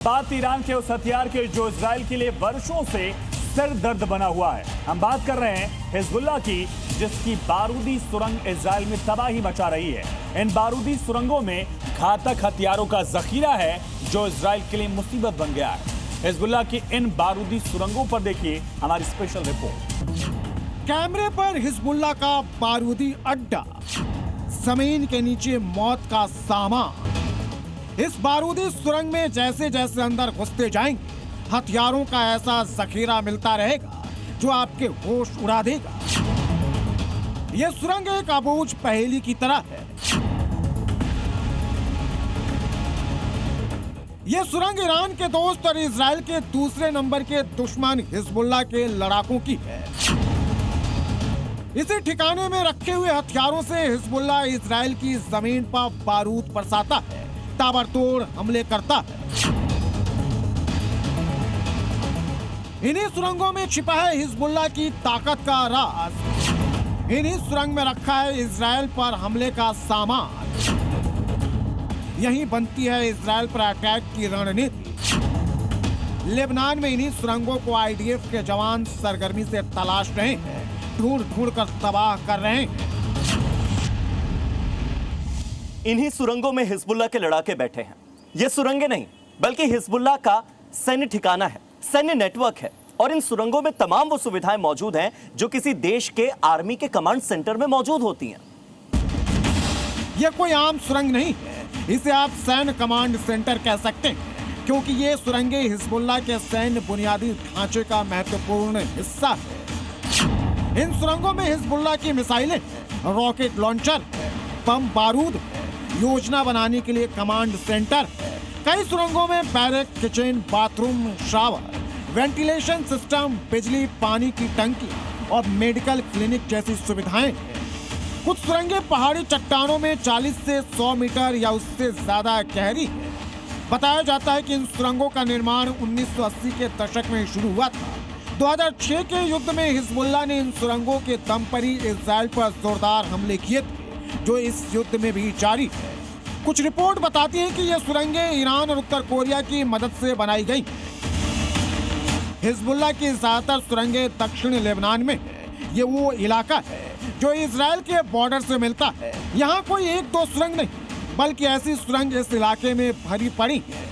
बात ईरान के उस हथियार के जो इजराइल के लिए वर्षों से सिर दर्द बना हुआ है। हम बात कर रहे हैं हिजबुल्लाह की, जिसकी बारूदी सुरंग इजराइल में तबाही मचा रही है। इन बारूदी सुरंगों में घातक हथियारों का जखीरा है जो इजराइल के लिए मुसीबत बन गया है। हिजबुल्लाह की इन बारूदी सुरंगों पर देखिए हमारी स्पेशल रिपोर्ट। कैमरे पर हिजबुल्लाह का बारूदी अड्डा, जमीन के नीचे मौत का सामान। इस बारूदी सुरंग में जैसे जैसे अंदर घुसते जाएंगे, हथियारों का ऐसा जखीरा मिलता रहेगा जो आपके होश उड़ा देगा। यह सुरंग एक अबूझ पहेली की तरह है। यह सुरंग ईरान के दोस्त और इजराइल के दूसरे नंबर के दुश्मन हिजबुल्लाह के लड़ाकों की है। इसी ठिकाने में रखे हुए हथियारों से हिजबुल्लाह इजराइल की जमीन पर बारूद बरसाता है, ताबड़तोड़ हमले करता है। इन्हीं सुरंगों में छिपा है हिजबुल्लाह की ताकत का राज। इन्हीं सुरंग में रखा है इजराइल पर हमले का सामान। यहीं बनती है इजराइल पर अटैक की रणनीति। लेबनान में इन्हीं सुरंगों को आईडीएफ के जवान सरगर्मी से तलाश रहे हैं, ढूंढ ढूंढ कर तबाह कर रहे हैं। इन्हीं सुरंगों में हिजबुल्लाह के लड़ाके बैठे हैं। ये सुरंगें नहीं बल्कि हिजबुल्लाह का सैन्य ठिकाना है, सैन्य नेटवर्क है। और इन सुरंगों में तमाम वो सुविधाएं मौजूद हैं जो किसी देश के आर्मी के कमांड सेंटर में मौजूद होती हैं। ये कोई आम सुरंग नहीं है, इसे आप सैन्य कमांड सेंटर कह सकते हैं, क्योंकि ये सुरंगें हिजबुल्लाह के सैन्य बुनियादी ढांचे का महत्वपूर्ण हिस्सा है। इन सुरंगों में हिजबुल्लाह की मिसाइलें, रॉकेट लॉन्चर, बम बारूद, योजना बनाने के लिए कमांड सेंटर। कई सुरंगों में barrack, kitchen, bathroom, shower, ventilation system, बिजली, पानी की टंकी और मेडिकल क्लिनिक जैसी सुविधाएं हैं। कुछ सुरंगें पहाड़ी चट्टानों में 40 से 100 मीटर या उससे ज्यादा गहरी है। बताया जाता है कि इन सुरंगों का निर्माण 1980 के दशक में शुरू हुआ था। 2006 के युद्ध में हिजबुल्लाह ने इन सुरंगों के दम पर ही इजराइल पर जोरदार हमले किए थे, जो इस युद्ध में भी जारी है। कुछ रिपोर्ट बताती है कि ये सुरंगें ईरान और उत्तर कोरिया की मदद से बनाई गई। हिजबुल्लाह की ज्यादातर सुरंगें दक्षिण लेबनान में है। ये वो इलाका है जो इजराइल के बॉर्डर से मिलता है। यहाँ कोई एक दो सुरंग नहीं, बल्कि ऐसी सुरंग इस इलाके में भरी पड़ी है